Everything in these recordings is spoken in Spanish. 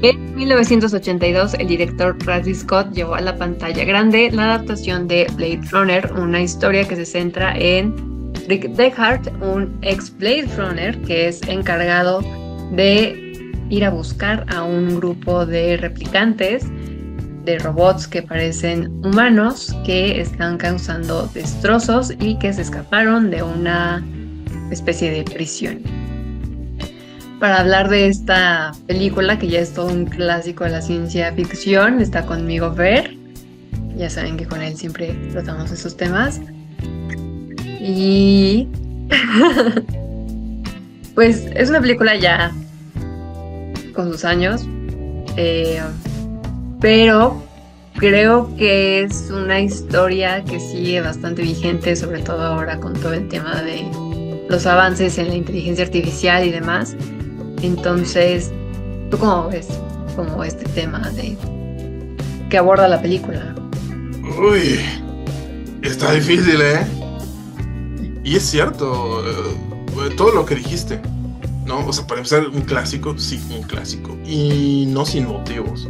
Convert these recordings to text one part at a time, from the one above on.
En 1982, el director Ridley Scott llevó a la pantalla grande la adaptación de Blade Runner, una historia que se centra en Rick Deckard, un ex Blade Runner que es encargado de ir a buscar a un grupo de replicantes, de robots que parecen humanos, que están causando destrozos y que se escaparon de una especie de prisión. Para hablar de esta película, que ya es todo un clásico de la ciencia ficción, está conmigo Ver. Ya saben que con él siempre tratamos esos temas. Y pues es una película ya con sus años, pero creo que es una historia que sigue bastante vigente, sobre todo ahora con todo el tema de los avances en la inteligencia artificial y demás. Entonces, ¿tú cómo ves como este tema de que aborda la película? Uy, está difícil, ¿eh? Y es cierto, todo lo que dijiste, ¿no? O sea, para empezar, un clásico, sí, un clásico. Y no sin motivos.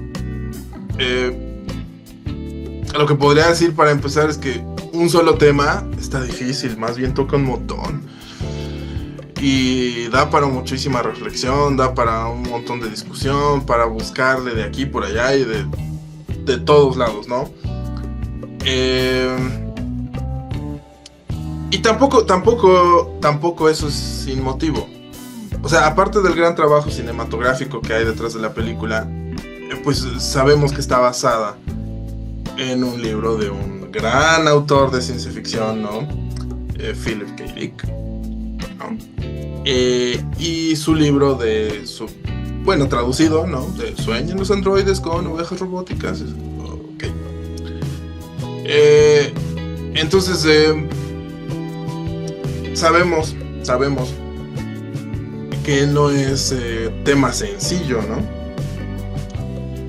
Lo que podría decir para empezar es que un solo tema está difícil, más bien toca un montón. Y da para muchísima reflexión, da para un montón de discusión, para buscarle de aquí por allá y de todos lados, ¿no? Y tampoco eso es sin motivo. O sea, aparte del gran trabajo cinematográfico que hay detrás de la película, pues sabemos que está basada en un libro de un gran autor de ciencia ficción, ¿no? Philip K. Dick, ¿no? Y su libro bueno, traducido, ¿no? De Sueñan los androides con ovejas robóticas. Ok. Entonces, sabemos que no es tema sencillo, ¿no?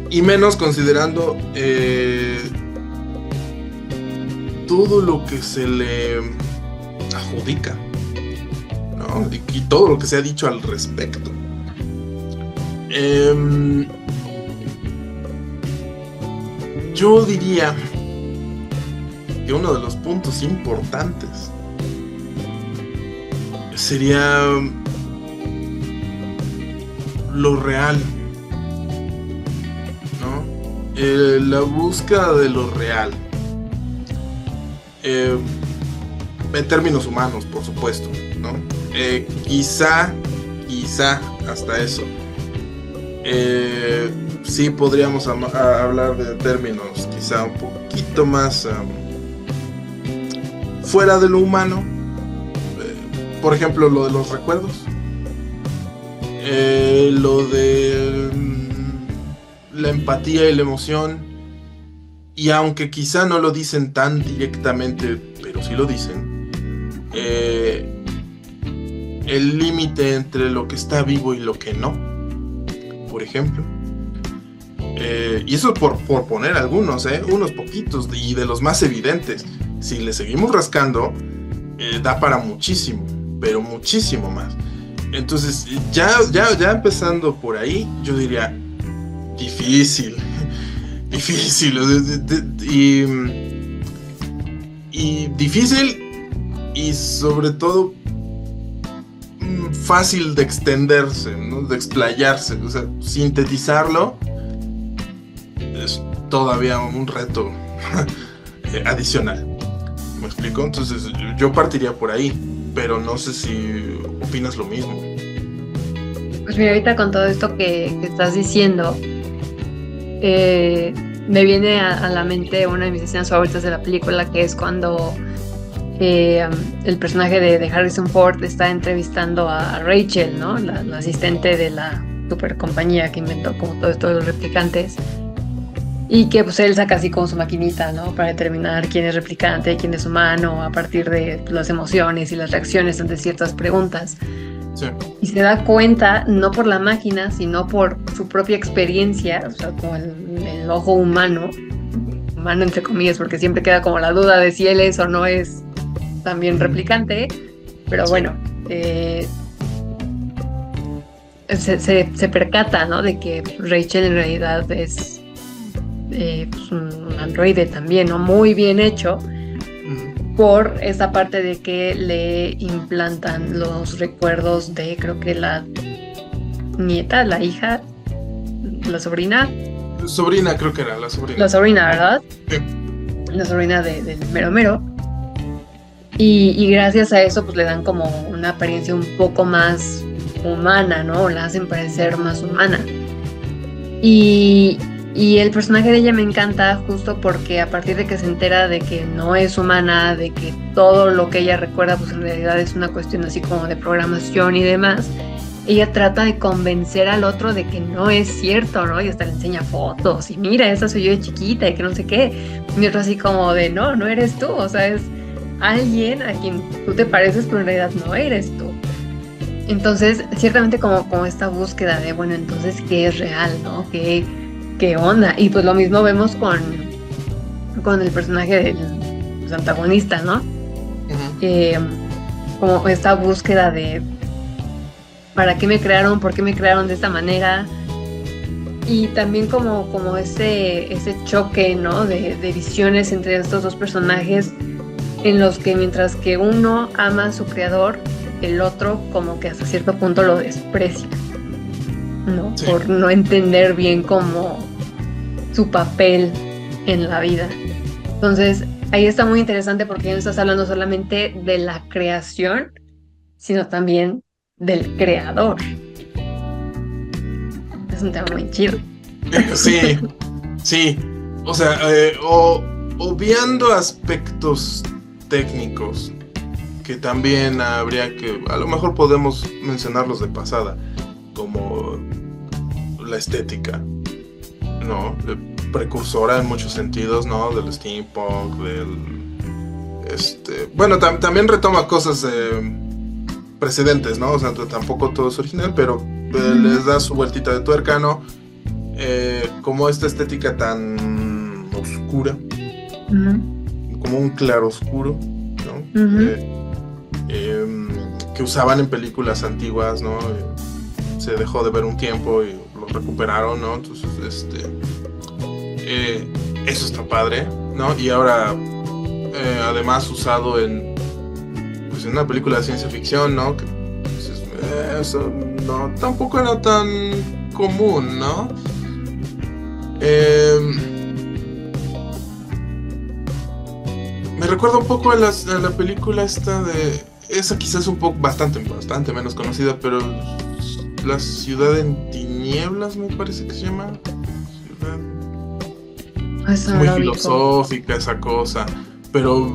Y menos considerando todo lo que se le adjudica, ¿no? Y todo lo que se ha dicho al respecto. Yo diría que uno de los puntos importantes sería lo real, ¿no? La búsqueda de lo real, en términos humanos, por supuesto, ¿no? Quizá hasta eso. Sí podríamos hablar de términos quizá un poquito más fuera de lo humano. Por ejemplo, lo de los recuerdos, lo de la empatía y la emoción. Y aunque quizá no lo dicen tan directamente, pero sí lo dicen, el límite entre lo que está vivo y lo que no, por ejemplo. Y eso por poner algunos, unos poquitos, y de los más evidentes. Si le seguimos rascando, da para muchísimo, pero muchísimo más. Entonces, ya empezando por ahí, yo diría, difícil, y difícil, y sobre todo fácil de extenderse, ¿no? De explayarse. O sea, sintetizarlo es todavía un reto adicional. ¿Me explico? Entonces yo partiría por ahí, pero no sé si opinas lo mismo. Pues mira, ahorita con todo esto que estás diciendo, me viene a la mente una de mis escenas favoritas de la película, que es cuando el personaje de Harrison Ford está entrevistando a Rachel, ¿no? La asistente de la super compañía que inventó como todo esto de los replicantes, y que pues él saca así como su maquinita, ¿no? Para determinar quién es replicante, quién es humano, a partir de las emociones y las reacciones ante ciertas preguntas. Sí. Y se da cuenta, no por la máquina, sino por su propia experiencia, o sea, como el ojo humano entre comillas, porque siempre queda como la duda de si él es o no es también replicante, pero bueno, se percata, ¿no? De que Rachel en realidad es pues un androide también, ¿no? Muy bien hecho por esa parte de que le implantan los recuerdos de, creo que la nieta, la hija, la sobrina. Sobrina, creo que era la sobrina. La sobrina, ¿verdad? Sí. La sobrina del mero mero. Y gracias a eso pues le dan como una apariencia un poco más humana, ¿no? La hacen parecer más humana. Y el personaje de ella me encanta justo porque a partir de que se entera de que no es humana, de que todo lo que ella recuerda pues en realidad es una cuestión así como de programación y demás, ella trata de convencer al otro de que no es cierto, ¿no? Y hasta le enseña fotos y mira, esa soy yo de chiquita y que no sé qué. Y otro así como de no eres tú, o sea, es alguien a quien tú te pareces pero en realidad no eres tú. Entonces, ciertamente como esta búsqueda de, bueno, entonces, ¿qué es real, no? ¿Qué onda? Y pues lo mismo vemos con el personaje del pues, antagonista, ¿no? Como esta búsqueda de ¿para qué me crearon? ¿Por qué me crearon de esta manera? Y también como ese choque, ¿no? De visiones entre estos dos personajes en los que mientras que uno ama a su creador, el otro como que hasta cierto punto lo desprecia, ¿no? Sí. Por no entender bien como su papel en la vida. Entonces, ahí está muy interesante porque ya no estás hablando solamente de la creación, sino también del creador. Es un tema muy chido. Sí. O sea, obviando aspectos técnicos que también habría que, a lo mejor podemos mencionarlos de pasada, como la estética, ¿no? Precursora en muchos sentidos, ¿no? Del steampunk, bueno, también retoma cosas precedentes, ¿no? O sea, tampoco todo es original, pero les da su vueltita de tuerca, ¿no? Como esta estética tan oscura, como un claroscuro, ¿no? Que usaban en películas antiguas, ¿no? Se dejó de ver un tiempo y lo recuperaron, ¿no? Entonces, eso está padre, ¿no? Y ahora, además usado en una película de ciencia ficción, ¿no? Que, eso no, tampoco era tan común, ¿no? Me recuerda un poco a la película esta de... Esa quizás un poco, bastante menos conocida, pero La ciudad en tinieblas me parece que se llama. Es muy filosófica esa cosa, pero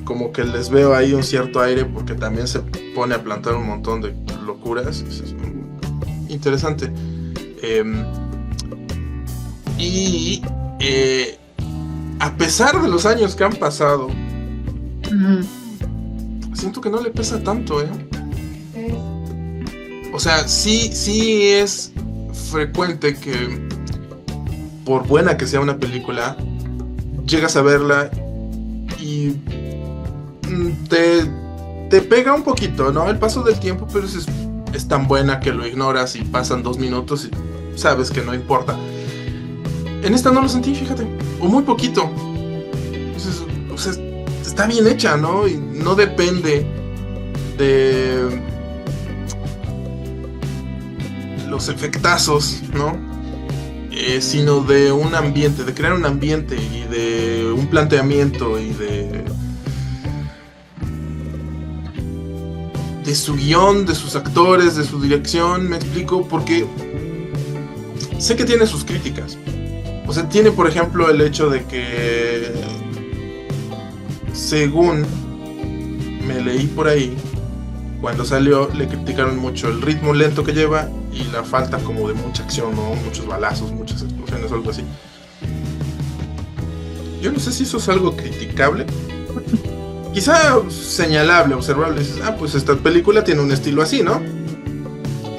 como que les veo ahí un cierto aire porque también se pone a plantar un montón de locuras. Es interesante. A pesar de los años que han pasado, siento que no le pesa tanto, O sea, sí es frecuente que, por buena que sea una película, llegas a verla y te pega un poquito, ¿no? El paso del tiempo, pero es tan buena que lo ignoras y pasan 2 minutos y sabes que no importa. En esta no lo sentí, fíjate, o muy poquito. Entonces, o sea, está bien hecha, ¿no? Y no depende de los efectazos, ¿no? Sino de un ambiente, de crear un ambiente y de un planteamiento y de su guión, de sus actores, de su dirección. Me explico, porque sé que tiene sus críticas. O sea, tiene, por ejemplo, el hecho de que, según me leí por ahí, cuando salió le criticaron mucho el ritmo lento que lleva y la falta como de mucha acción, ¿no? Muchos balazos, muchas explosiones, algo así. Yo no sé si eso es algo criticable, quizá señalable, observable. Dices, pues esta película tiene un estilo así, ¿no?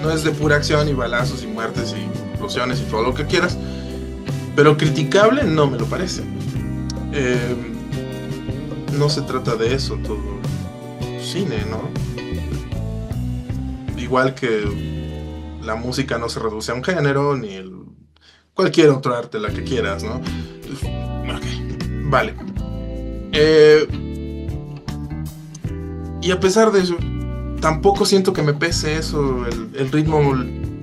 No es de pura acción y balazos y muertes y explosiones y todo lo que quieras, pero criticable no me lo parece. No se trata de eso todo cine, ¿no? Igual que la música no se reduce a un género, ni cualquier otro arte, la que quieras, ¿no? Ok, vale. Y a pesar de eso, tampoco siento que me pese eso. El ritmo,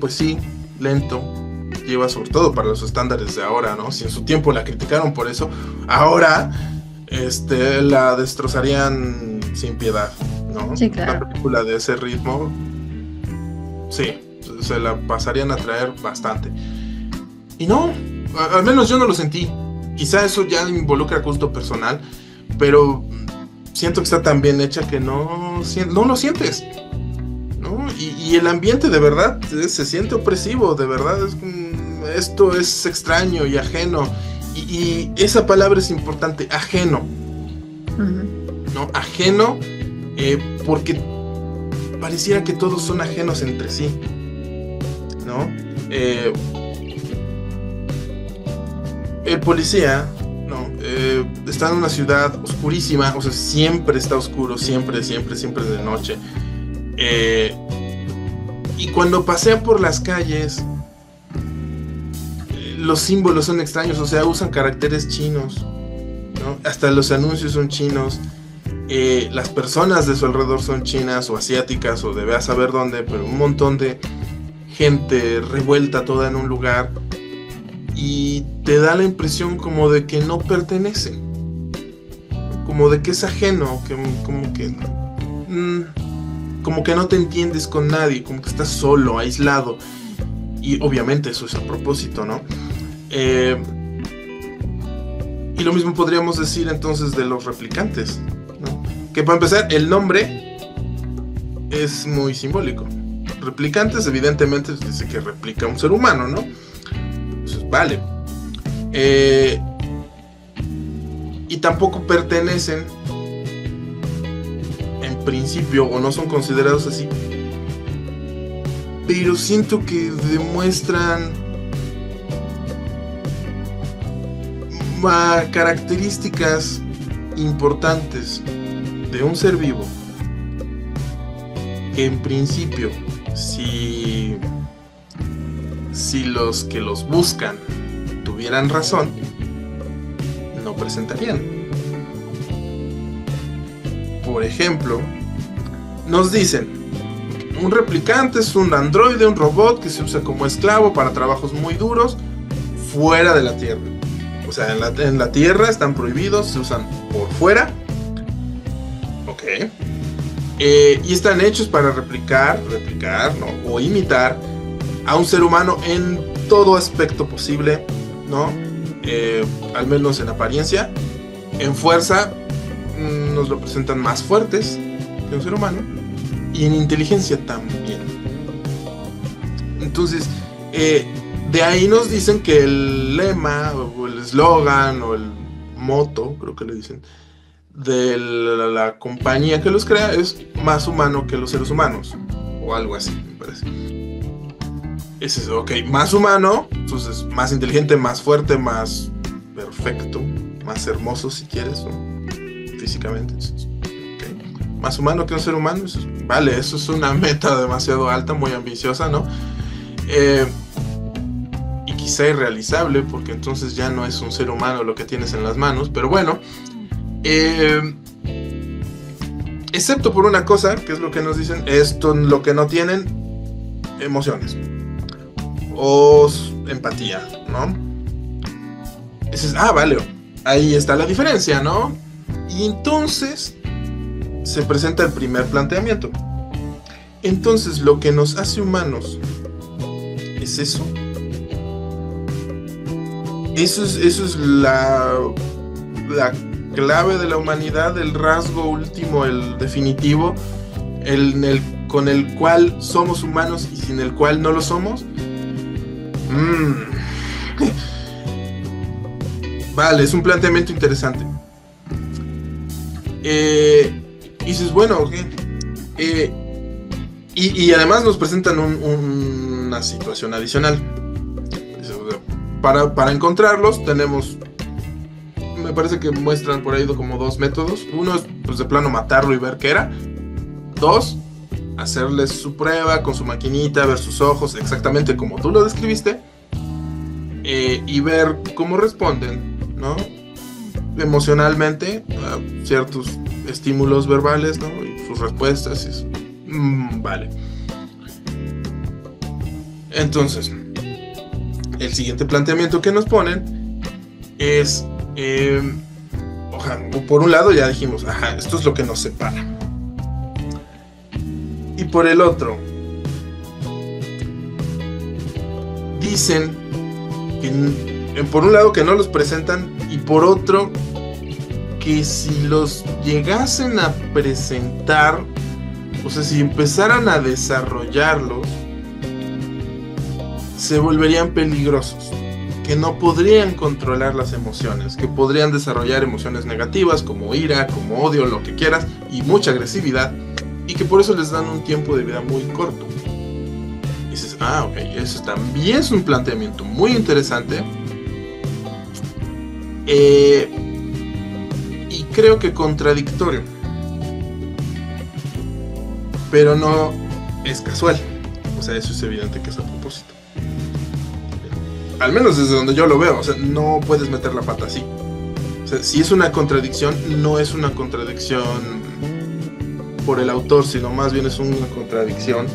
pues sí, lento. Lleva sobre todo para los estándares de ahora, ¿no? Si en su tiempo la criticaron por eso, ahora la destrozarían sin piedad, ¿no? Sí, claro. Una película de ese ritmo, sí, se la pasarían a traer bastante. Y no, al menos yo no lo sentí. Quizá eso ya involucra gusto personal, pero siento que está tan bien hecha que no lo sientes, ¿no? Y el ambiente de verdad se siente opresivo, de verdad esto es extraño y ajeno. Y esa palabra es importante, ajeno. Uh-huh. ¿No? Ajeno, porque pareciera que todos son ajenos entre sí, ¿no? El policía, ¿no? Está en una ciudad oscurísima, o sea, siempre está oscuro, siempre de noche. Y cuando pasea por las calles, los símbolos son extraños, o sea, usan caracteres chinos, ¿no? Hasta los anuncios son chinos. Las personas de su alrededor son chinas o asiáticas o de vea saber dónde, pero un montón de gente revuelta toda en un lugar, y te da la impresión como de que no pertenece, como de que es ajeno, como que no te entiendes con nadie, como que estás solo, aislado. Y obviamente eso es a propósito, ¿no? Y lo mismo podríamos decir entonces de los replicantes, ¿no? Que para empezar, el nombre es muy simbólico. Replicantes, evidentemente, dice que replica a un ser humano, ¿no? Entonces, vale. Y tampoco pertenecen, en principio, o no son considerados así. Pero siento que demuestran características importantes de un ser vivo que en principio, si los que los buscan tuvieran razón, no presentarían. Por ejemplo, nos dicen: un replicante es un androide, un robot que se usa como esclavo para trabajos muy duros fuera de la Tierra. O sea, en la Tierra están prohibidos, se usan por fuera. Ok. Y están hechos para replicar, ¿no? O imitar a un ser humano en todo aspecto posible, ¿no? Al menos en apariencia. En fuerza nos lo presentan más fuertes que un ser humano. Y en inteligencia también. Entonces, de ahí nos dicen que el lema, o el eslogan, o el moto, creo que le dicen, de la compañía que los crea es más humano que los seres humanos. O algo así, me parece. Ese es, ok, más humano, entonces más inteligente, más fuerte, más perfecto, más hermoso si quieres, ¿no? Físicamente. Más humano que un ser humano, vale, eso es una meta demasiado alta, muy ambiciosa, ¿no? Y quizá irrealizable, porque entonces ya no es un ser humano lo que tienes en las manos, pero bueno, excepto por una cosa, que es lo que nos dicen, esto lo que no tienen, emociones o empatía, ¿no? Dices, vale, ahí está la diferencia, ¿no? Y entonces se presenta el primer planteamiento. Entonces, lo que nos hace humanos es eso. Eso es la clave de la humanidad, el rasgo último, el definitivo, con el cual somos humanos y sin el cual no lo somos. Vale, es un planteamiento interesante. Y dices, bueno, ok. Y además nos presentan una situación adicional. Para encontrarlos tenemos, me parece que muestran por ahí como dos métodos. Uno es, pues, de plano matarlo y ver qué era. Dos, hacerles su prueba con su maquinita, ver sus ojos, exactamente como tú lo describiste, y ver cómo responden, ¿no? Emocionalmente a ciertos estímulos verbales, ¿no? Y sus respuestas. Y vale. Entonces, el siguiente planteamiento que nos ponen es, por un lado ya dijimos, esto es lo que nos separa. Y por el otro, dicen que por un lado que no los presentan, y por otro que si los llegasen a presentar, o sea, si empezaran a desarrollarlos, se volverían peligrosos, que no podrían controlar las emociones, que podrían desarrollar emociones negativas como ira, como odio, lo que quieras, y mucha agresividad, y que por eso les dan un tiempo de vida muy corto. Y dices, ok, eso también es un planteamiento muy interesante, y creo que contradictorio, pero no es casual. O sea, eso es evidente que es a propósito. Al menos desde donde yo lo veo. O sea, no puedes meter la pata así. O sea, si es una contradicción, no es una contradicción por el autor, sino más bien es una contradicción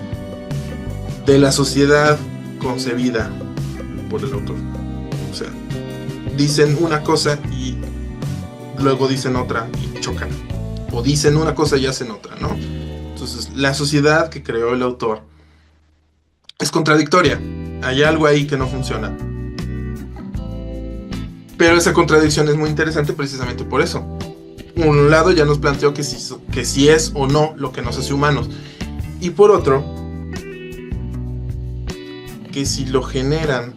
de la sociedad concebida por el autor. O sea, dicen una cosa y luego dicen otra y chocan. O dicen una cosa y hacen otra, ¿no? Entonces, la sociedad que creó el autor es contradictoria. Hay algo ahí que no funciona. Pero esa contradicción es muy interesante precisamente por eso. Un lado ya nos planteó que si es o no lo que nos hace humanos. Y por otro, que si lo generan,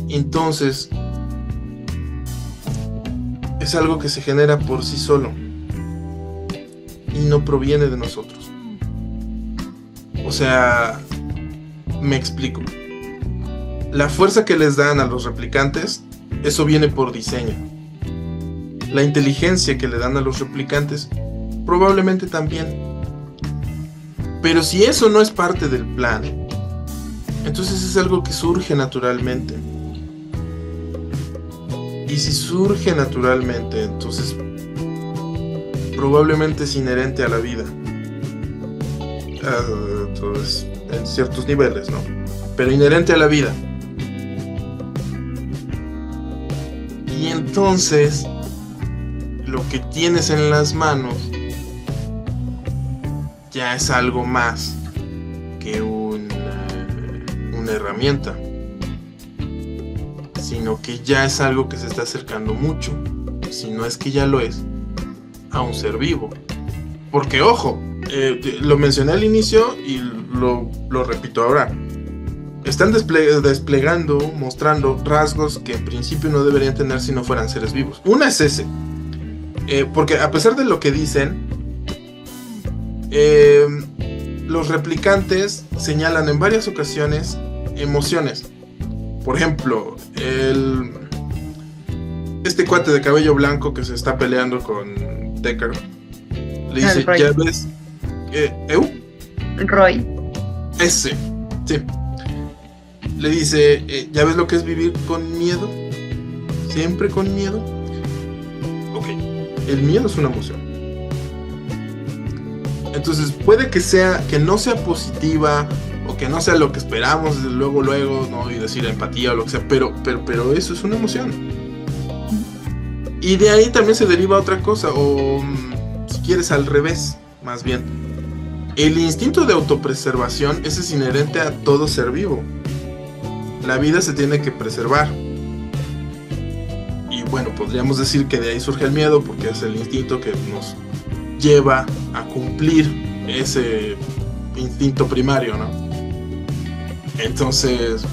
entonces es algo que se genera por sí solo y no proviene de nosotros. O sea, me explico. La fuerza que les dan a los replicantes, eso viene por diseño. La inteligencia que le dan a los replicantes, probablemente también. Pero si eso no es parte del plan, entonces es algo que surge naturalmente. Y si surge naturalmente, entonces probablemente es inherente a la vida. Entonces, en ciertos niveles, ¿no? Pero inherente a la vida. Y entonces, lo que tienes en las manos ya es algo más que una herramienta, sino que ya es algo que se está acercando mucho, si no es que ya lo es, a un ser vivo. Porque ojo, lo mencioné al inicio y lo repito ahora. Están desplegando, mostrando rasgos que en principio no deberían tener si no fueran seres vivos. Una es ese. Porque a pesar de lo que dicen, los replicantes señalan en varias ocasiones emociones. Por ejemplo, este cuate de cabello blanco que se está peleando con Deckard le dice, ya ves, Roy. Ese, sí. Le dice, ¿ya ves lo que es vivir con miedo? Siempre con miedo. Ok, el miedo es una emoción. Entonces puede que no sea positiva o que no sea lo que esperamos desde luego, ¿no? Y decir empatía o lo que sea, pero eso es una emoción. Y de ahí también se deriva otra cosa, o si quieres al revés, más bien. El instinto de autopreservación, ese es inherente a todo ser vivo. La vida se tiene que preservar. Y bueno, podríamos decir que de ahí surge el miedo, porque es el instinto que nos lleva a cumplir ese instinto primario, ¿no? Entonces,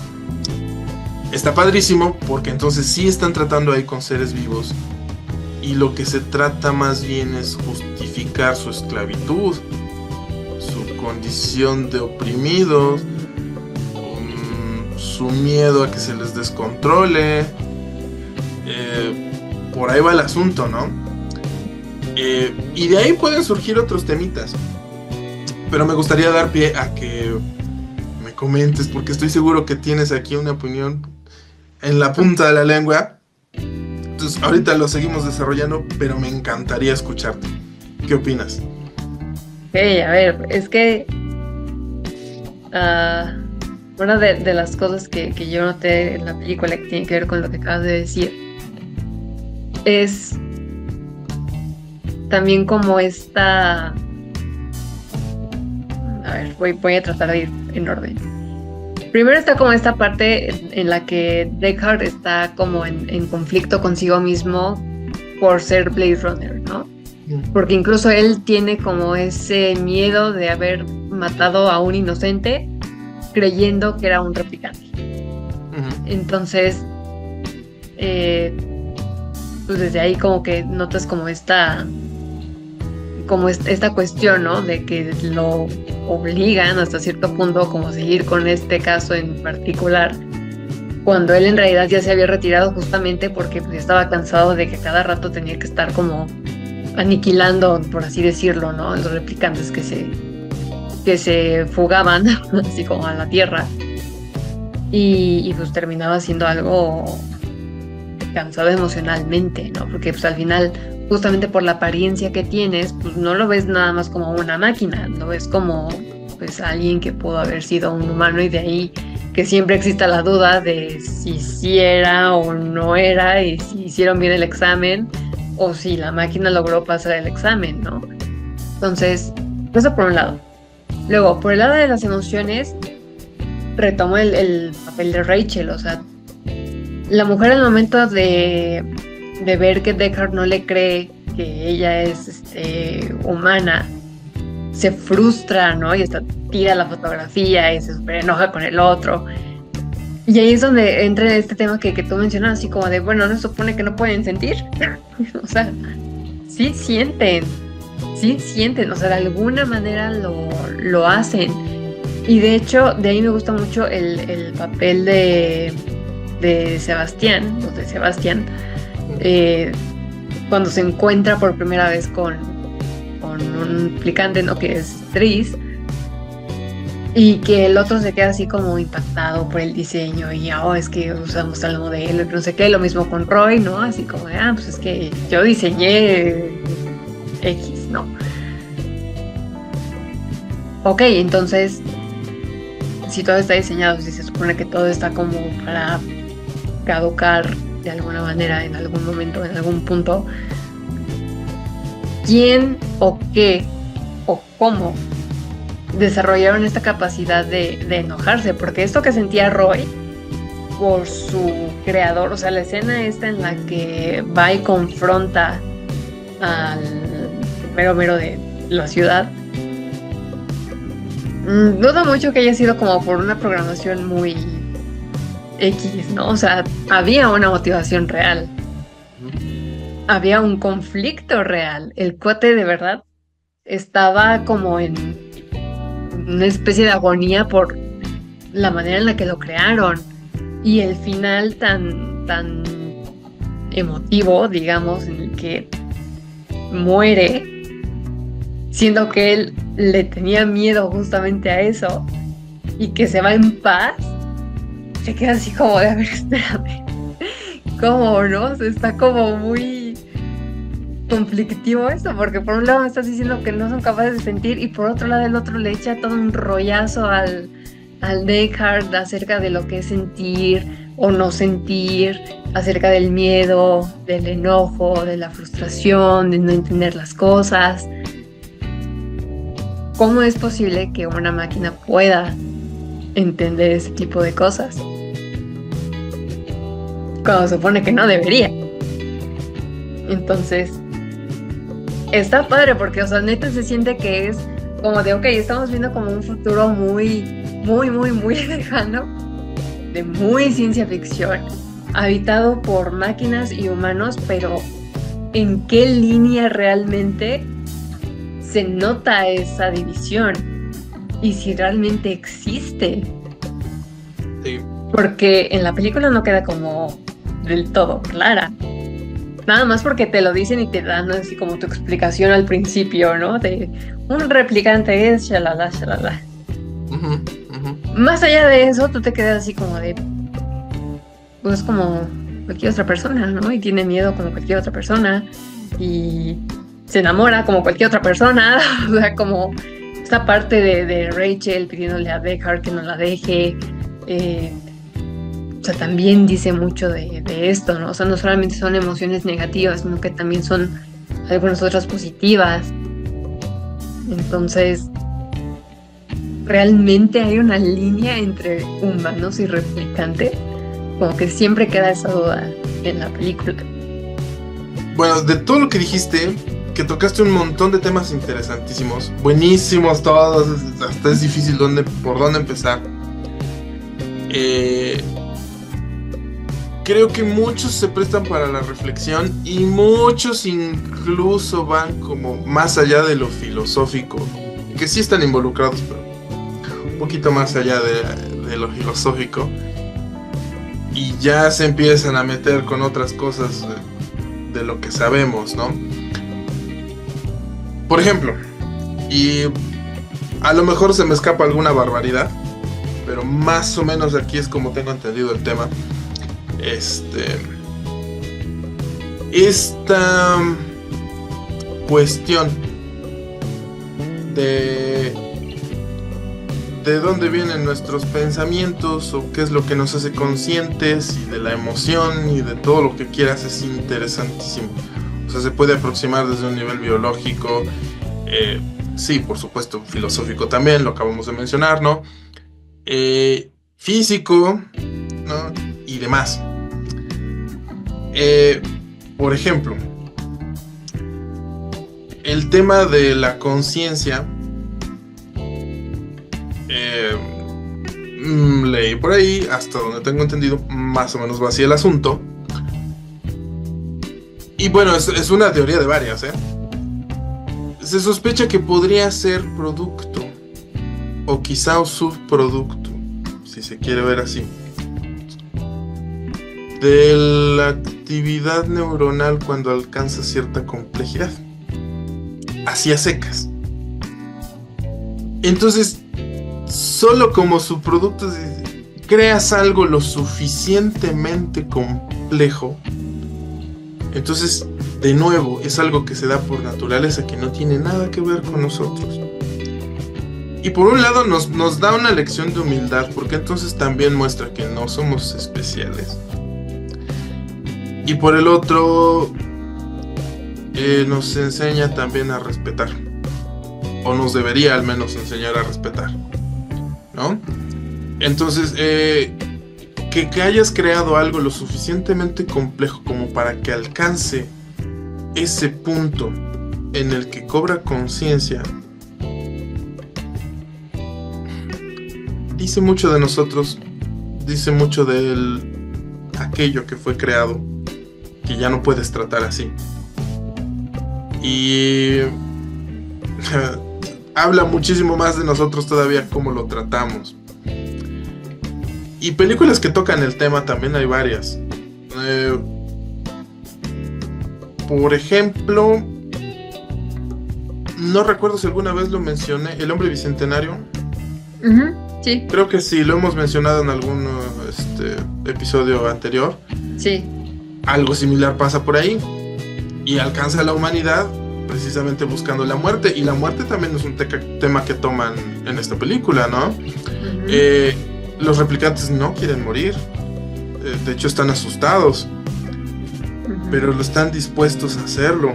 está padrísimo, porque entonces sí están tratando ahí con seres vivos, y lo que se trata más bien es justificar su esclavitud, su condición de oprimidos, su miedo a que se les descontrole. Por ahí va el asunto, ¿no? Y de ahí pueden surgir otros temitas. Pero me gustaría dar pie a que me comentes, porque estoy seguro que tienes aquí una opinión en la punta de la lengua. Entonces, ahorita lo seguimos desarrollando, pero me encantaría escucharte. ¿Qué opinas? Ok, a ver, es que una de las cosas que yo noté en la película que tiene que ver con lo que acabas de decir es también como esta... A ver, voy a tratar de ir en orden. Primero está como esta parte en la que Deckard está como en conflicto consigo mismo por ser Blade Runner, ¿no? Porque incluso él tiene como ese miedo de haber matado a un inocente creyendo que era un replicante. Entonces, pues desde ahí como que notas como esta cuestión, ¿no? De que lo obligan hasta cierto punto como a seguir con este caso en particular, cuando él en realidad ya se había retirado justamente porque pues, estaba cansado de que cada rato tenía que estar como aniquilando, por así decirlo, ¿no? Los replicantes que se fugaban así como a la Tierra y pues terminaba siendo algo cansado emocionalmente, ¿no? Porque pues al final, justamente por la apariencia que tienes, pues no lo ves nada más como una máquina, lo ves como pues alguien que pudo haber sido un humano, y de ahí que siempre exista la duda de si sí era o no era, y si hicieron bien el examen o si la máquina logró pasar el examen, ¿no? Entonces, eso por un lado. Luego, por el lado de las emociones, retomo el papel de Rachel, o sea, la mujer al momento de ver que Deckard no le cree que ella es humana, se frustra, ¿no? Y hasta tira la fotografía y se super enoja con el otro. Y ahí es donde entra este tema que tú mencionas, así como de, bueno, ¿no se supone que no pueden sentir? O sea, sí sienten, o sea, de alguna manera lo hacen. Y de hecho, de ahí me gusta mucho el papel de Sebastián, cuando se encuentra por primera vez con un replicante, ¿no? Que es Tris, y que el otro se queda así como impactado por el diseño y es que usamos tal modelo, no sé qué, lo mismo con Roy, ¿no? Así como de, pues es que yo diseñé X, ¿no? Ok, entonces, si todo está diseñado, si se supone que todo está como para caducar de alguna manera en algún momento, en algún punto, ¿quién o qué o cómo desarrollaron esta capacidad de enojarse? Porque esto que sentía Roy por su creador, o sea, la escena esta en la que va y confronta al mero de la ciudad, dudo mucho que haya sido como por una programación muy X, ¿no? O sea, había una motivación real. Había un conflicto real. El cuate de verdad estaba como en una especie de agonía por la manera en la que lo crearon. Y el final tan emotivo, digamos, en el que muere, siendo que él le tenía miedo justamente a eso, y que se va en paz, se queda así como de, a ver, espérame, ¿cómo no? O sea, está como muy conflictivo eso, porque por un lado me estás diciendo que no son capaces de sentir, y por otro lado el otro le echa todo un rollazo al Deckard acerca de lo que es sentir o no sentir, acerca del miedo, del enojo, de la frustración, de no entender las cosas. ¿Cómo es posible que una máquina pueda entender ese tipo de cosas cuando se supone que no debería? Entonces está padre porque, o sea, neta se siente que es como de, ok, estamos viendo como un futuro muy lejano, de muy ciencia ficción, habitado por máquinas y humanos, pero ¿en qué línea realmente se nota esa división? Y si realmente existe. Sí. Porque en la película no queda como del todo clara. Nada más porque te lo dicen y te dan así como tu explicación al principio, ¿no? De un replicante es shalala, shalala. Ujú, ujú. Más allá de eso, tú te quedas así como de, pues como cualquier otra persona, ¿no? Y tiene miedo como cualquier otra persona y se enamora como cualquier otra persona, o sea, como esta parte de Rachel pidiéndole a Deckard que no la deje, o sea, también dice mucho de esto, ¿no? O sea, no solamente son emociones negativas, sino que también son algunas otras positivas. Entonces, realmente hay una línea entre humanos y replicantes, como que siempre queda esa duda en la película. Bueno, de todo lo que dijiste, que tocaste un montón de temas interesantísimos, buenísimos todos, hasta es difícil por dónde empezar. Creo que muchos se prestan para la reflexión y muchos incluso van como más allá de lo filosófico, que sí están involucrados, pero un poquito más allá de lo filosófico, y ya se empiezan a meter con otras cosas de lo que sabemos, ¿no? Por ejemplo, y a lo mejor se me escapa alguna barbaridad, pero más o menos aquí es como tengo entendido el tema. Esta cuestión de dónde vienen nuestros pensamientos o qué es lo que nos hace conscientes y de la emoción y de todo lo que quieras es interesantísimo. O sea, se puede aproximar desde un nivel biológico, sí, por supuesto, filosófico también, lo acabamos de mencionar, ¿no? Físico, ¿no? Y demás. Por ejemplo, el tema de la conciencia, leí por ahí, hasta donde tengo entendido, más o menos va así el asunto. Y bueno, es una teoría de varias, ¿eh? Se sospecha que podría ser producto, o quizá un subproducto, si se quiere ver así, de la actividad neuronal cuando alcanza cierta complejidad, así a secas. Entonces, solo como subproducto creas algo lo suficientemente complejo, entonces, de nuevo, es algo que se da por naturaleza, que no tiene nada que ver con nosotros. Y por un lado nos da una lección de humildad, porque entonces también muestra que no somos especiales. Y por el otro, nos enseña también a respetar. O nos debería al menos enseñar a respetar, ¿no? Entonces, que hayas creado algo lo suficientemente complejo como para que alcance ese punto en el que cobra conciencia, dice mucho de nosotros, dice mucho de aquello que fue creado, que ya no puedes tratar así. Y habla muchísimo más de nosotros todavía cómo lo tratamos. Y películas que tocan el tema también hay varias. Por ejemplo, no recuerdo si alguna vez lo mencioné, El Hombre Bicentenario. Sí. Creo que sí, lo hemos mencionado en algún episodio anterior. Sí. Algo similar pasa por ahí. Y alcanza a la humanidad precisamente buscando la muerte. Y la muerte también es un tema que toman en esta película, ¿no? Los replicantes no quieren morir. De hecho están asustados. Pero lo están dispuestos a hacerlo.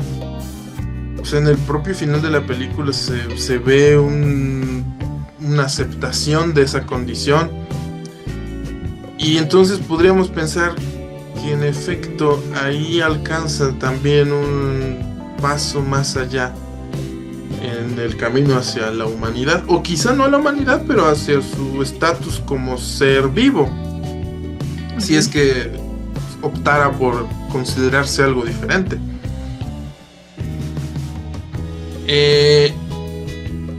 O sea, en el propio final de la película se ve una aceptación de esa condición. Y entonces podríamos pensar que en efecto ahí alcanza también un paso más allá en el camino hacia la humanidad, o quizá no a la humanidad, pero hacia su estatus como ser vivo, si es que optara por considerarse algo diferente.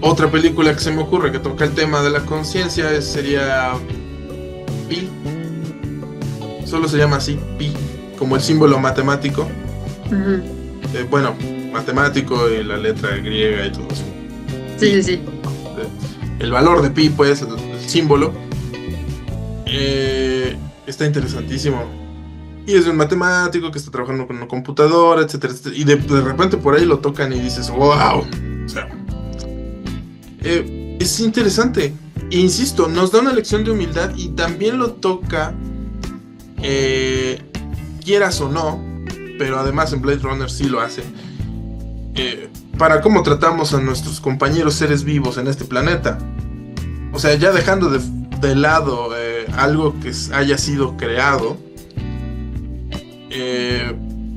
Otra película que se me ocurre que toca el tema de la conciencia sería Pi. Solo se llama así, Pi, como el símbolo matemático. Ujú. Bueno, matemático y la letra griega y todo eso. Sí. El valor de pi, pues, el símbolo, está interesantísimo. Y es un matemático que está trabajando con una computadora, etcétera, etcétera. Y de repente por ahí lo tocan y dices, wow. O sea, es interesante. E insisto, nos da una lección de humildad y también lo toca, quieras o no, pero además en Blade Runner sí lo hace, para cómo tratamos a nuestros compañeros seres vivos en este planeta. O sea, ya dejando de lado algo que haya sido creado,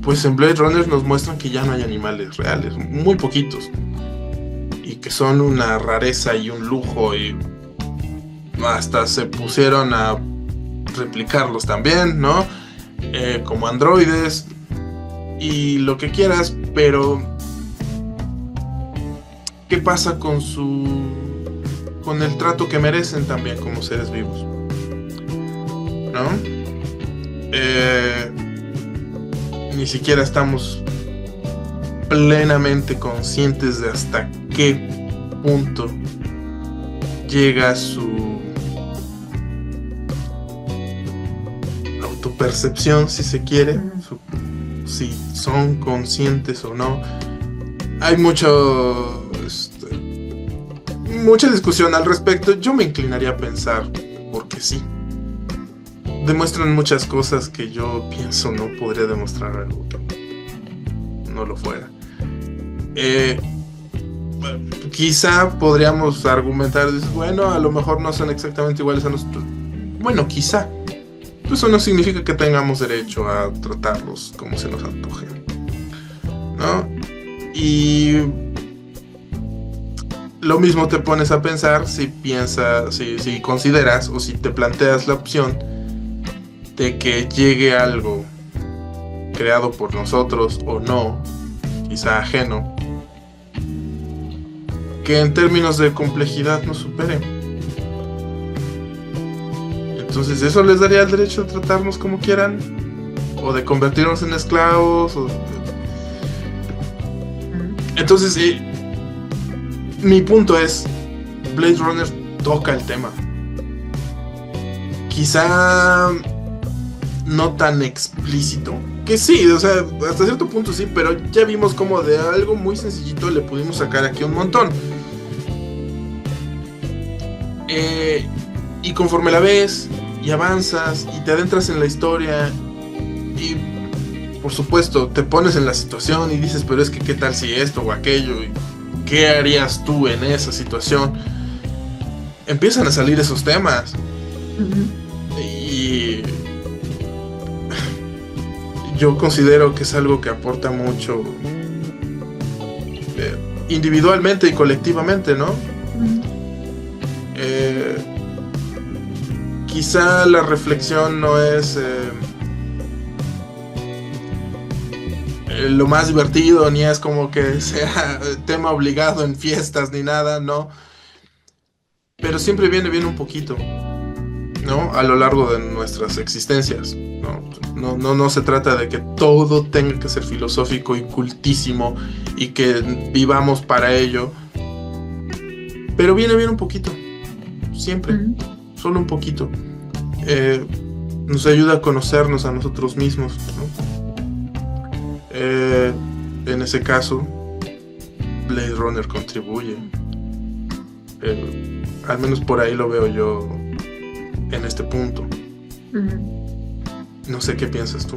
pues en Blade Runner nos muestran que ya no hay animales reales, muy poquitos, y que son una rareza y un lujo, y hasta se pusieron a replicarlos también, ¿no? Como androides y lo que quieras, pero ¿qué pasa con el trato que merecen también como seres vivos? ¿No? Ni siquiera estamos plenamente conscientes de hasta qué punto llega su autopercepción, si se quiere, si son conscientes o no. Hay mucha discusión al respecto. Yo me inclinaría a pensar porque sí. Demuestran muchas cosas que yo pienso no podría demostrar algo que no lo fuera. Quizá podríamos argumentar, bueno, a lo mejor no son exactamente iguales a nosotros. Bueno, quizá. Eso no significa que tengamos derecho a tratarlos como se nos antoje, ¿no? Y lo mismo te pones a pensar si consideras o si te planteas la opción de que llegue algo creado por nosotros o no, quizá ajeno, que en términos de complejidad nos supere. Entonces, ¿eso les daría el derecho de tratarnos como quieran? ¿O de convertirnos en esclavos? Entonces, mi punto es, Blade Runner toca el tema. Quizá no tan explícito, que sí, o sea, hasta cierto punto sí, pero ya vimos como de algo muy sencillito le pudimos sacar aquí un montón. Y conforme la ves y avanzas y te adentras en la historia y por supuesto te pones en la situación y dices, pero es que qué tal si esto o aquello, y qué harías tú en esa situación, empiezan a salir esos temas. Y yo considero que es algo que aporta mucho, individualmente y colectivamente, ¿no? Quizá la reflexión no es lo más divertido, ni es como que sea tema obligado en fiestas ni nada, ¿no? Pero siempre viene bien un poquito, ¿no? A lo largo de nuestras existencias, ¿no? No se trata de que todo tenga que ser filosófico y cultísimo y que vivamos para ello, pero viene bien un poquito, siempre, solo un poquito. Nos ayuda a conocernos a nosotros mismos, ¿no? En ese caso, Blade Runner contribuye. Al menos por ahí lo veo yo en este punto. No sé qué piensas tú.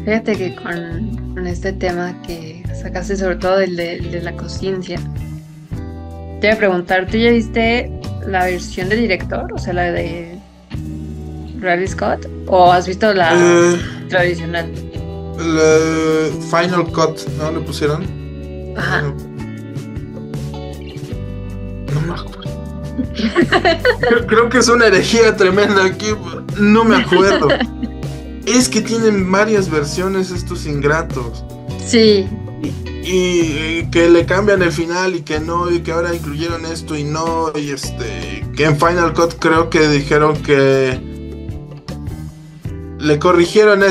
Fíjate que con este tema que sacaste, sobre todo el de la conciencia, te voy a preguntar, ¿tú ya viste la versión de director? O sea, la de Ridley Scott, ¿o has visto la tradicional? La Final Cut, ¿no? ¿Le pusieron? Ajá. No me acuerdo. Creo que es una herejía tremenda aquí. No me acuerdo. Es que tienen varias versiones estos ingratos. Sí. Y que le cambian el final y que no, y que ahora incluyeron esto y no, y que en Final Cut creo que dijeron que le corrigieron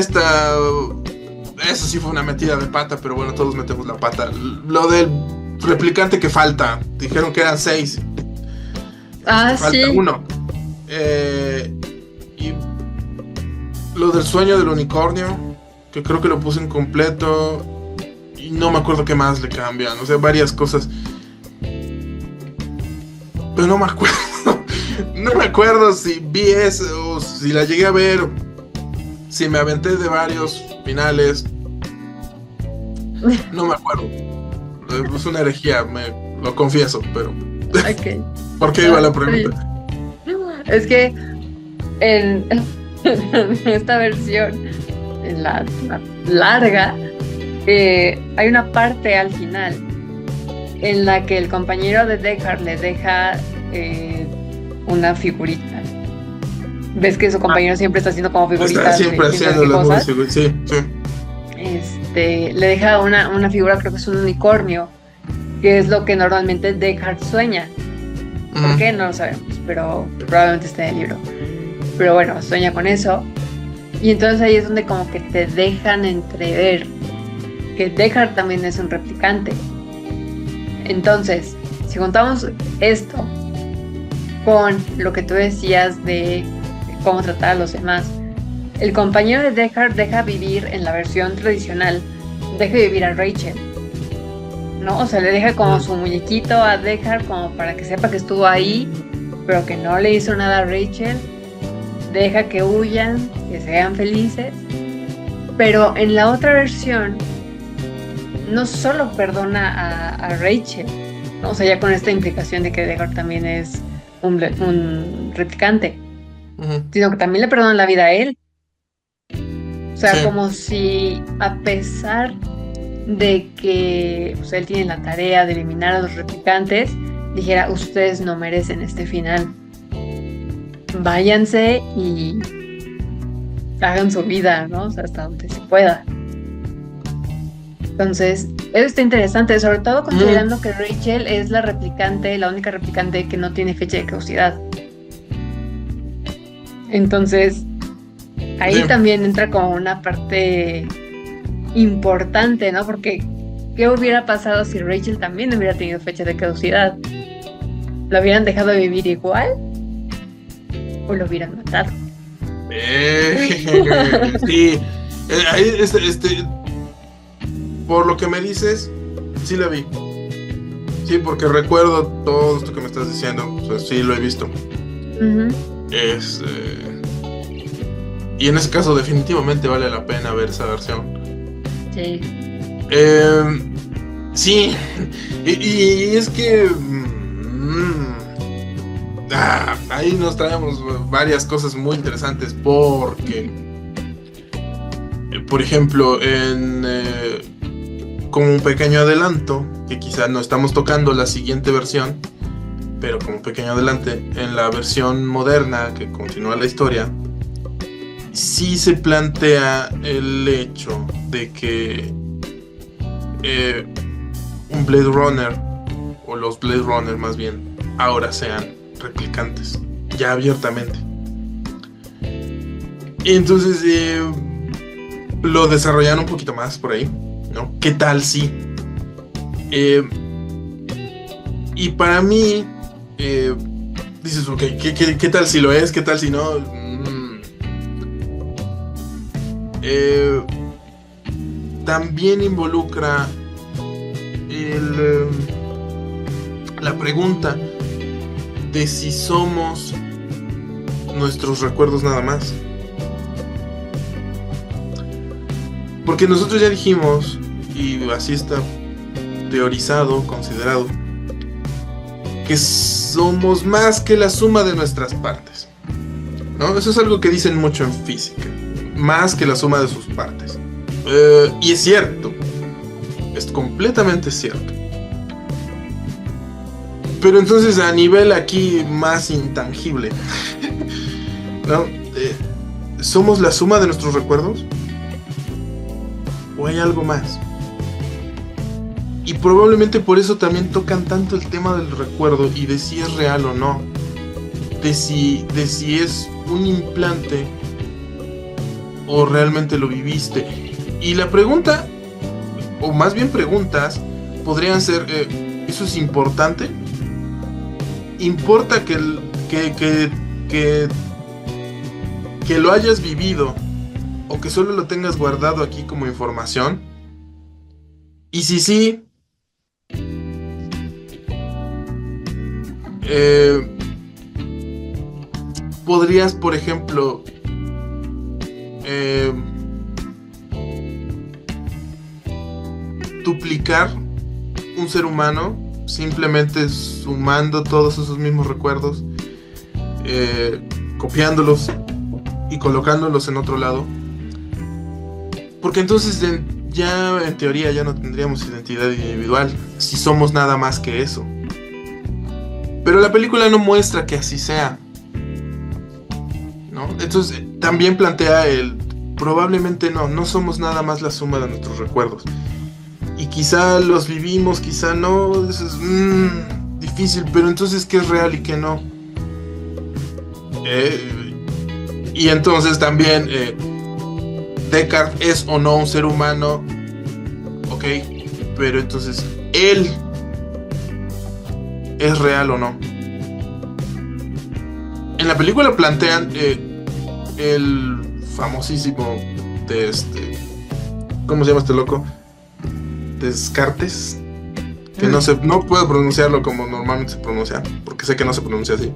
eso sí fue una metida de pata, pero bueno, todos metemos la pata. Lo del replicante que falta, dijeron que eran 6. Falta sí. 1. Y lo del sueño del unicornio, que creo que lo puse incompleto. Y no me acuerdo qué más le cambian. O sea, varias cosas. Pero no me acuerdo. No me acuerdo si vi eso o si la llegué a ver. Si me aventé de varios finales. No me acuerdo. Es una herejía, lo confieso, pero. Ok. ¿Por qué iba la pregunta? Es que en esta versión, en la larga, hay una parte al final en la que el compañero de Deckard le deja una figurita. ¿Ves que su compañero siempre está haciendo como figuritas? Está siempre haciendo las cosas. Sí. Le deja una figura, creo que es un unicornio, que es lo que normalmente Deckard sueña. ¿Por qué? No lo sabemos, pero probablemente esté en el libro. Pero bueno, sueña con eso. Y entonces ahí es donde como que te dejan entrever que Deckard también es un replicante. Entonces, si juntamos esto con lo que tú decías de cómo tratar a los demás, el compañero de Deckard deja vivir en la versión tradicional, deja vivir a Rachel, ¿no? O sea, le deja como su muñequito a Deckard como para que sepa que estuvo ahí, pero que no le hizo nada a Rachel. Deja que huyan, que sean felices. Pero en la otra versión no solo perdona a Rachel, ¿no? O sea, ya con esta implicación de que Deckard también es un replicante, sino que también le perdona la vida a él. O sea, como si a pesar de que pues, él tiene la tarea de eliminar a los replicantes, dijera, ustedes no merecen este final. Váyanse y hagan su vida, ¿no? O sea, hasta donde se pueda. Entonces, eso está interesante, sobre todo considerando que Rachel es la replicante, la única replicante que no tiene fecha de caducidad. Entonces, ahí también entra como una parte importante, ¿no? Porque, ¿qué hubiera pasado si Rachel también hubiera tenido fecha de caducidad? ¿Lo hubieran dejado de vivir igual? ¿O lo hubieran matado? Sí. Ahí, por lo que me dices, sí la vi. Sí, porque recuerdo todo esto que me estás diciendo. O sea, sí lo he visto. Y en ese caso definitivamente vale la pena ver esa versión. Sí. Sí. Y es que ahí nos traemos varias cosas muy interesantes porque, por ejemplo, como un pequeño adelanto, que quizá no estamos tocando la siguiente versión, pero como un pequeño adelante, en la versión moderna que continúa la historia, sí se plantea el hecho de que un Blade Runner, o los Blade Runner más bien, ahora sean replicantes, ya abiertamente. Y entonces lo desarrollaron un poquito más por ahí, ¿no? ¿Qué tal si? Y para mí, dices, ok, ¿qué tal si lo es? ¿Qué tal si no? También involucra la pregunta de si somos nuestros recuerdos nada más. Porque nosotros ya dijimos, y así está teorizado, considerado, que somos más que la suma de nuestras partes, ¿no? Eso es algo que dicen mucho en física, más que la suma de sus partes. Y es cierto, es completamente cierto. Pero entonces a nivel aquí más intangible, ¿no? ¿Somos la suma de nuestros recuerdos? ¿O hay algo más? Y probablemente por eso también tocan tanto el tema del recuerdo y de si es real o no. De si es un implante o realmente lo viviste. Y la pregunta, o más bien preguntas, podrían ser, ¿eso es importante? ¿Importa que lo hayas vivido o que solo lo tengas guardado aquí como información? Y si sí, podrías, por ejemplo, duplicar un ser humano simplemente sumando todos esos mismos recuerdos, copiándolos y colocándolos en otro lado, porque entonces ya en teoría ya no tendríamos identidad individual si somos nada más que eso. Pero la película no muestra que así sea, ¿no? Entonces también plantea probablemente no somos nada más la suma de nuestros recuerdos. Y quizá los vivimos, quizá no, eso es difícil, pero entonces ¿qué es real y qué no? Y entonces también, Descartes es o no un ser humano, ok, pero entonces, ¿él es real o no? En la película plantean el famosísimo ¿cómo se llama este loco? Descartes, que no puedo pronunciarlo como normalmente se pronuncia, porque sé que no se pronuncia así.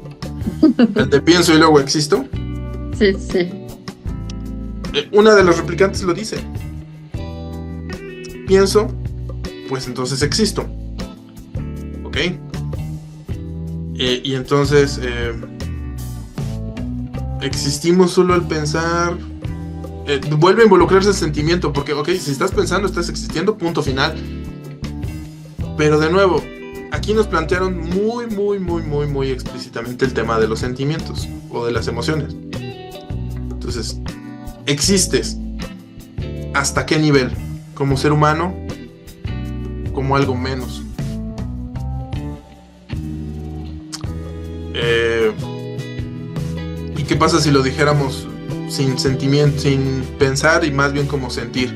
El de pienso y luego existo. Sí. Una de los replicantes lo dice. Pienso, pues entonces existo. ¿Ok? Y entonces existimos solo al pensar. Vuelve a involucrarse el sentimiento, porque, ok, si estás pensando, estás existiendo, punto final. Pero de nuevo, aquí nos plantearon muy explícitamente el tema de los sentimientos o de las emociones. Entonces, ¿existes? ¿Hasta qué nivel? ¿Como ser humano? ¿Como algo menos? ¿Y qué pasa si lo dijéramos sin sentimiento, sin pensar y más bien como sentir?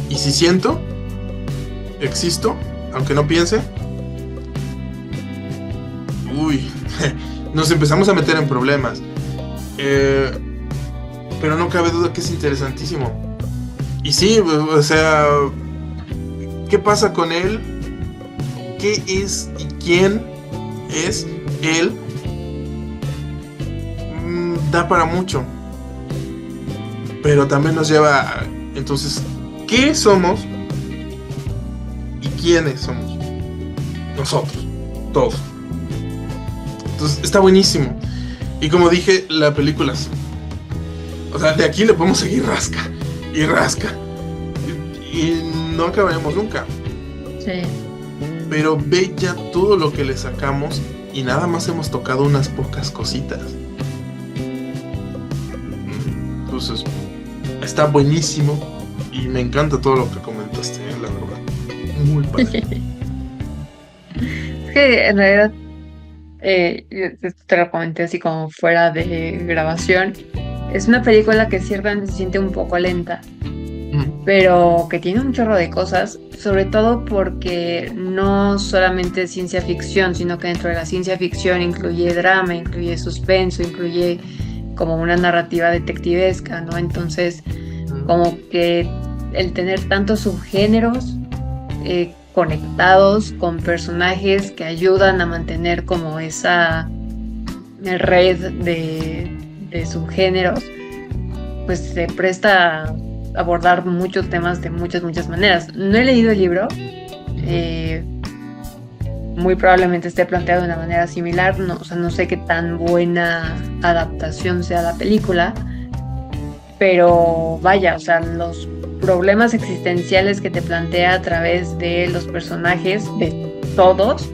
¿Y si siento? ¿Existo? Aunque no piense. Uy, nos empezamos a meter en problemas. Pero no cabe duda que es interesantísimo. Y sí, o sea, ¿qué pasa con él? ¿Qué es y quién es él? Da para mucho. Pero también nos lleva a, entonces, ¿qué somos? ¿Y quiénes somos? Nosotros, todos. Entonces está buenísimo. Y como dije, la película, o sea, de aquí le podemos seguir rasca y no acabaremos nunca. Sí. Pero ve ya todo lo que le sacamos y nada más hemos tocado unas pocas cositas. Entonces está buenísimo y me encanta todo lo que comentaste, la verdad. Muy padre. Es que en realidad te lo comenté así como fuera de grabación. Es una película que ciertamente se siente un poco lenta, pero que tiene un chorro de cosas, sobre todo porque no solamente es ciencia ficción, sino que dentro de la ciencia ficción incluye drama, incluye suspenso, incluye como una narrativa detectivesca, ¿no? Entonces, como que el tener tantos subgéneros conectados con personajes que ayudan a mantener como esa red de subgéneros, pues se presta a abordar muchos temas de muchas maneras. No he leído el libro, muy probablemente esté planteado de una manera similar, no, o sea, no sé qué tan buena adaptación sea la película, pero vaya, o sea, los problemas existenciales que te plantea a través de los personajes, de todos,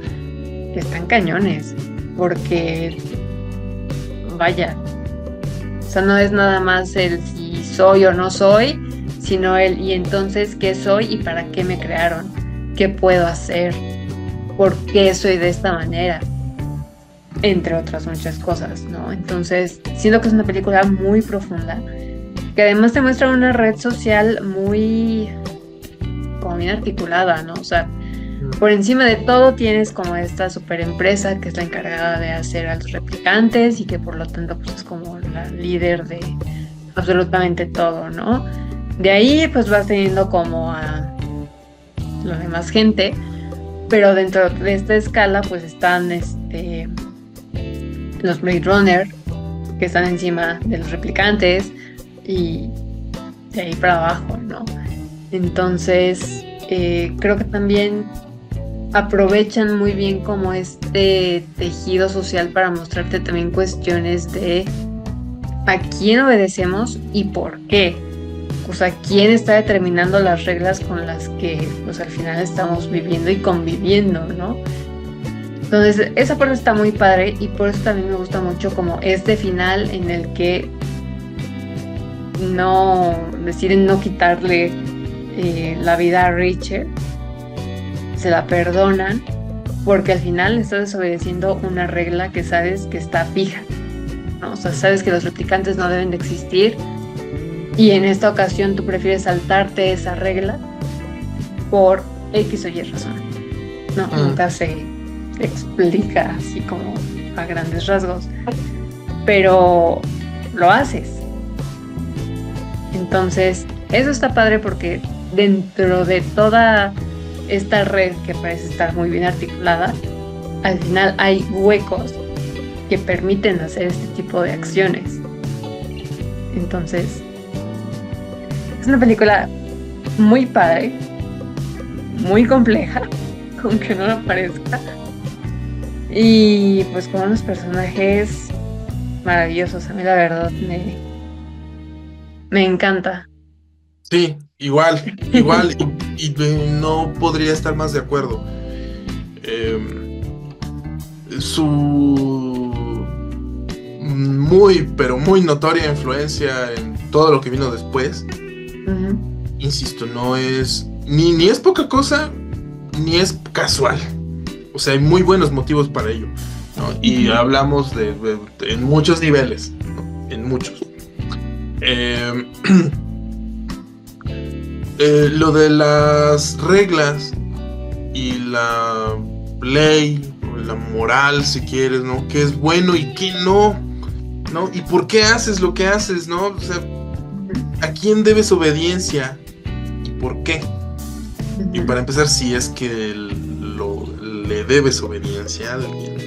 están cañones, porque vaya, o sea, no es nada más el si soy o no soy, sino el y entonces qué soy y para qué me crearon, qué puedo hacer, por qué soy de esta manera, entre otras muchas cosas, ¿no? Entonces, siento que es una película muy profunda que además te muestra una red social muy como bien articulada, ¿no? O sea, por encima de todo tienes como esta super empresa que es la encargada de hacer a los replicantes y que por lo tanto pues es como la líder de absolutamente todo, ¿no? De ahí pues vas teniendo como a la demás gente, pero dentro de esta escala pues están los Blade Runner que están encima de los replicantes y de ahí para abajo, ¿no? Entonces creo que también aprovechan muy bien como este tejido social para mostrarte también cuestiones de a quién obedecemos y por qué. O sea, quién está determinando las reglas con las que pues al final estamos viviendo y conviviendo, ¿no? Entonces, esa parte está muy padre y por eso también me gusta mucho como este final en el que deciden no quitarle la vida a Richard, se la perdonan porque al final estás desobedeciendo una regla que sabes que está fija, ¿no? O sea, sabes que los replicantes no deben de existir y en esta ocasión tú prefieres saltarte esa regla por X o Y razón, ¿no? Nunca se explica así como a grandes rasgos, pero lo haces. Entonces, eso está padre porque dentro de toda esta red que parece estar muy bien articulada, al final hay huecos que permiten hacer este tipo de acciones. Entonces, es una película muy padre, muy compleja, aunque no lo parezca, y pues con unos personajes maravillosos. A mí la verdad me encanta. Sí, igual, y no podría estar más de acuerdo. Su muy, pero muy notoria influencia en todo lo que vino después, insisto, no es ni es poca cosa, ni es casual. O sea, hay muy buenos motivos para ello, ¿no? Y hablamos en muchos niveles, ¿no? En muchos. Lo de las reglas y la ley, o la moral, si quieres, ¿no? ¿Qué es bueno y qué no? ¿No? ¿Y por qué haces lo que haces, no? O sea, ¿a quién debes obediencia? ¿Y por qué? Y para empezar, si es que le debes obediencia a alguien.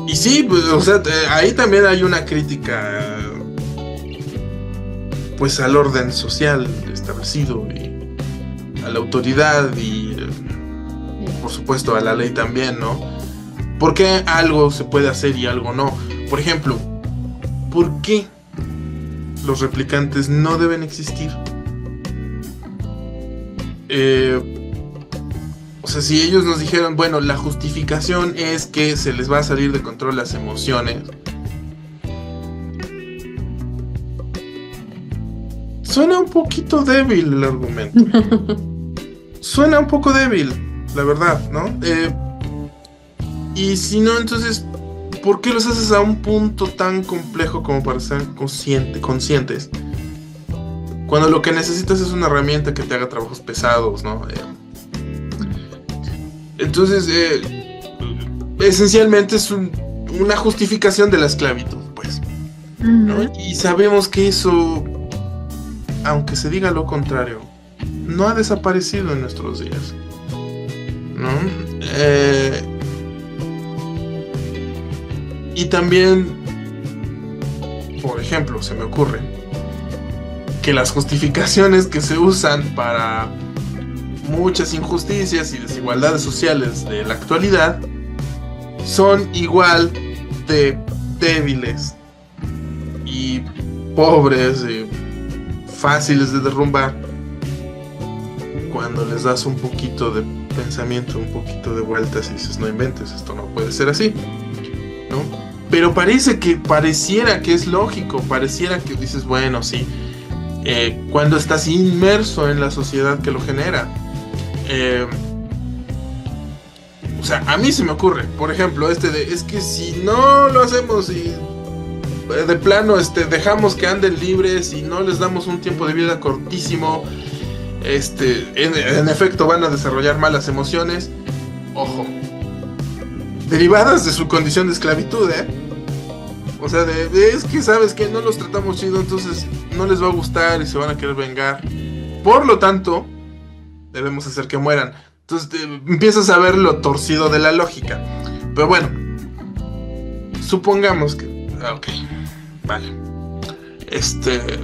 Y sí, pues, o sea, ahí también hay una crítica pues al orden social establecido y a la autoridad y por supuesto a la ley también, ¿no? ¿Por qué algo se puede hacer y algo no? Por ejemplo, ¿por qué los replicantes no deben existir? O sea, si ellos nos dijeron, bueno, la justificación es que se les va a salir de control las emociones, suena un poquito débil el argumento. Suena un poco débil, la verdad, ¿no? Y si no, entonces, ¿por qué los haces a un punto tan complejo como para ser conscientes? Cuando lo que necesitas es una herramienta que te haga trabajos pesados, ¿no? Entonces, esencialmente es una justificación de la esclavitud, pues, ¿no? Y sabemos que eso, aunque se diga lo contrario, no ha desaparecido en nuestros días, ¿no? Y también, por ejemplo, se me ocurre que las justificaciones que se usan para muchas injusticias y desigualdades sociales de la actualidad son igual de débiles y pobres y fáciles de derrumbar cuando les das un poquito de pensamiento, un poquito de vueltas y dices, no inventes, esto no puede ser así, ¿no? Pero pareciera que es lógico, pareciera que dices, bueno, sí, cuando estás inmerso en la sociedad que lo genera. O sea, a mí se me ocurre, por ejemplo, es que si no lo hacemos y de plano dejamos que anden libres y no les damos un tiempo de vida cortísimo, en efecto van a desarrollar malas emociones, ojo, derivadas de su condición de esclavitud, o sea, es que sabes que no los tratamos chido, entonces no les va a gustar y se van a querer vengar, por lo tanto debemos hacer que mueran. Entonces empiezas a ver lo torcido de la lógica. Pero bueno, supongamos que ok, vale,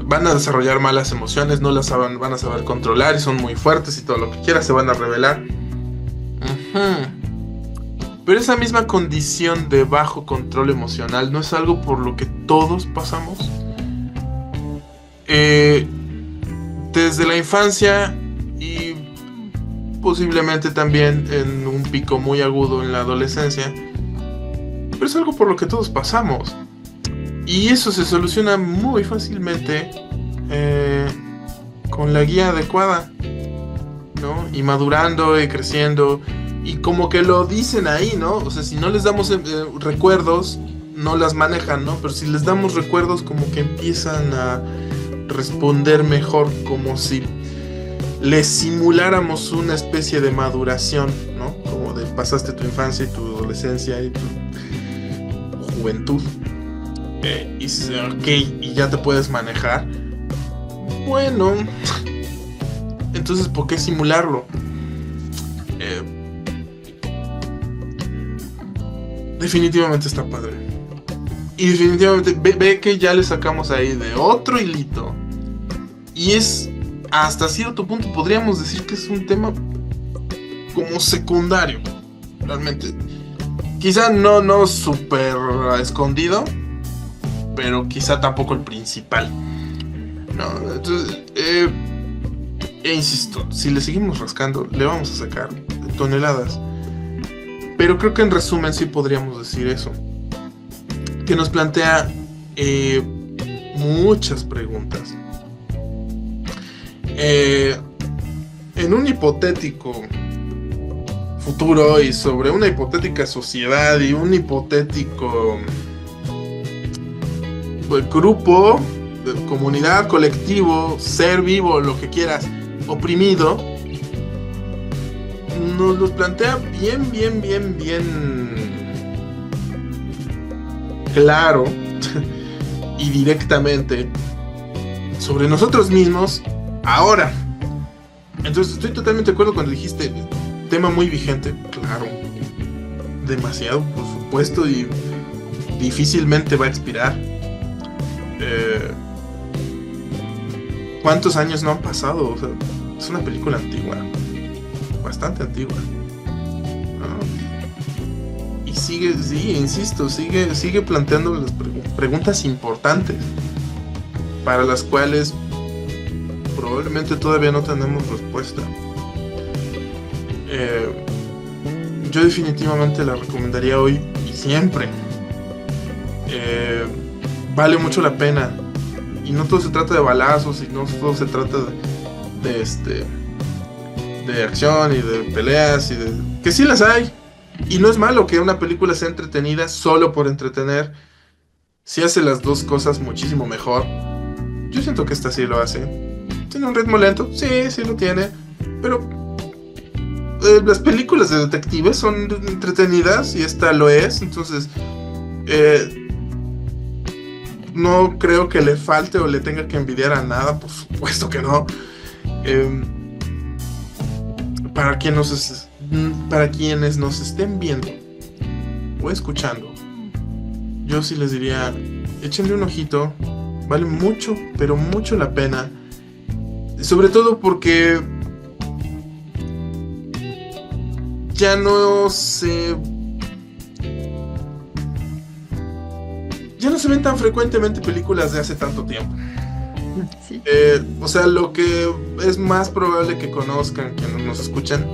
van a desarrollar malas emociones, no las van a saber controlar y son muy fuertes y todo lo que quieras, se van a rebelar. Pero esa misma condición de bajo control emocional no es algo por lo que todos pasamos. Desde la infancia y posiblemente también en un pico muy agudo en la adolescencia. Pero es algo por lo que todos pasamos. Y eso se soluciona muy fácilmente con la guía adecuada, ¿no? Y madurando y creciendo. Y como que lo dicen ahí, ¿no? O sea, si no les damos recuerdos, no las manejan, ¿no? Pero si les damos recuerdos, como que empiezan a responder mejor, como si les simuláramos una especie de maduración, ¿no? Como de pasaste tu infancia y tu adolescencia y tu juventud, y ya te puedes manejar. Bueno, entonces ¿por qué simularlo? Definitivamente está padre. Y definitivamente ve que ya le sacamos ahí de otro hilito. Y es, hasta cierto punto, podríamos decir que es un tema como secundario. Realmente. Quizá no súper escondido, pero quizá tampoco el principal. No, entonces, insisto, si le seguimos rascando, le vamos a sacar toneladas. Pero creo que en resumen sí podríamos decir eso. Que nos plantea muchas preguntas. En un hipotético futuro y sobre una hipotética sociedad y un hipotético grupo, comunidad, colectivo, ser vivo, lo que quieras, oprimido, nos los plantea bien claro y directamente sobre nosotros mismos ahora. Entonces estoy totalmente de acuerdo cuando dijiste tema muy vigente, claro, demasiado, por supuesto, y difícilmente va a expirar. ¿Cuántos años no han pasado? O sea, es una película antigua, bastante antigua, ¿no? Y sigue, sí, insisto, sigue planteando las preguntas importantes para las cuales probablemente todavía no tenemos respuesta. Yo definitivamente la recomendaría hoy y siempre. Vale mucho la pena. Y no todo se trata de balazos, y no todo se trata de acción y de peleas y de... que sí las hay. Y no es malo que una película sea entretenida solo por entretener. Si hace las dos cosas muchísimo mejor. Yo siento que esta sí lo hace. Tiene un ritmo lento, sí lo tiene. Pero las películas de detectives son entretenidas y esta lo es. Entonces no creo que le falte o le tenga que envidiar a nada, por supuesto que no. Para quienes nos estén viendo o escuchando, yo sí les diría, échenle un ojito, vale mucho, pero mucho la pena. Sobre todo porque ya no se ven tan frecuentemente películas de hace tanto tiempo. Sí. O sea, lo que es más probable que conozcan, que nos escuchan,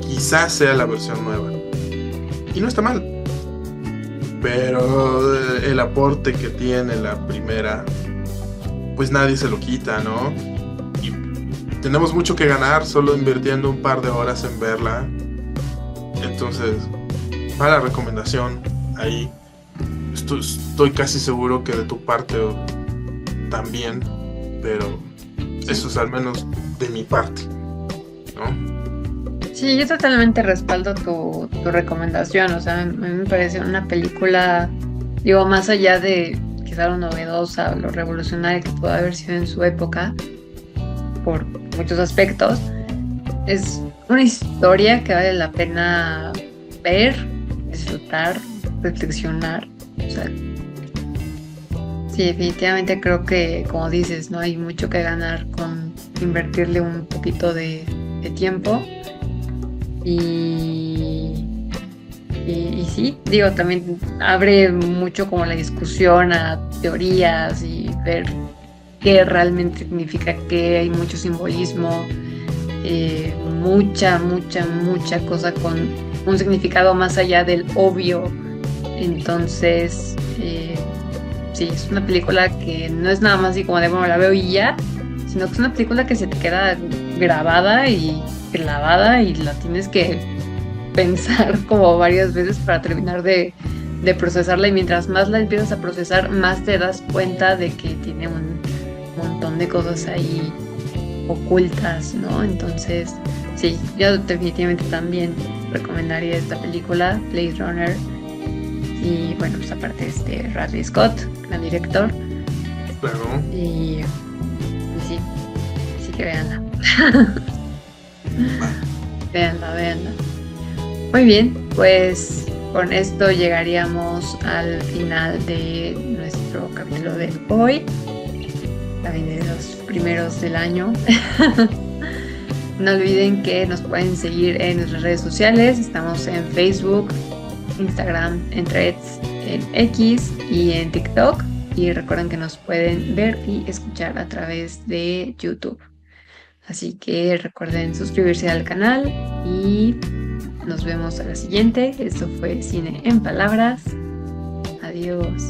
quizás sea la versión nueva. Y no está mal. Pero el aporte que tiene la primera, pues nadie se lo quita, ¿no? Y tenemos mucho que ganar solo invirtiendo un par de horas en verla. Entonces, va la recomendación ahí. Estoy casi seguro que de tu parte también, pero eso es al menos de mi parte, ¿no? Sí, yo totalmente respaldo tu recomendación. O sea, a mí me parece una película, digo, más allá de quizá lo novedosa, lo revolucionaria que pudo haber sido en su época, por muchos aspectos, es una historia que vale la pena ver, disfrutar, reflexionar. O sea, sí, definitivamente creo que, como dices, no hay mucho que ganar con invertirle un poquito de tiempo. Y, y sí, digo, también abre mucho como la discusión a teorías y ver qué realmente significa qué, hay mucho simbolismo, mucha cosa con un significado más allá del obvio. Entonces, sí, es una película que no es nada más así como de, bueno, la veo y ya, sino que es una película que se te queda grabada y clavada y la tienes que pensar como varias veces para terminar de procesarla, y mientras más la empiezas a procesar, más te das cuenta de que tiene un montón de cosas ahí ocultas, ¿no? Entonces, sí, yo definitivamente también recomendaría esta película, Blade Runner. Y bueno, pues aparte Radley Scott, gran director. Claro. Y sí, sí que véanla. Véanla. Muy bien, pues con esto llegaríamos al final de nuestro capítulo de hoy, también de los primeros del año. No olviden que nos pueden seguir en nuestras redes sociales. Estamos en Facebook, Instagram, en Threads, en X y en TikTok. Y recuerden que nos pueden ver y escuchar a través de YouTube. Así que recuerden suscribirse al canal y nos vemos a la siguiente. Esto fue Cine en Palabras. Adiós.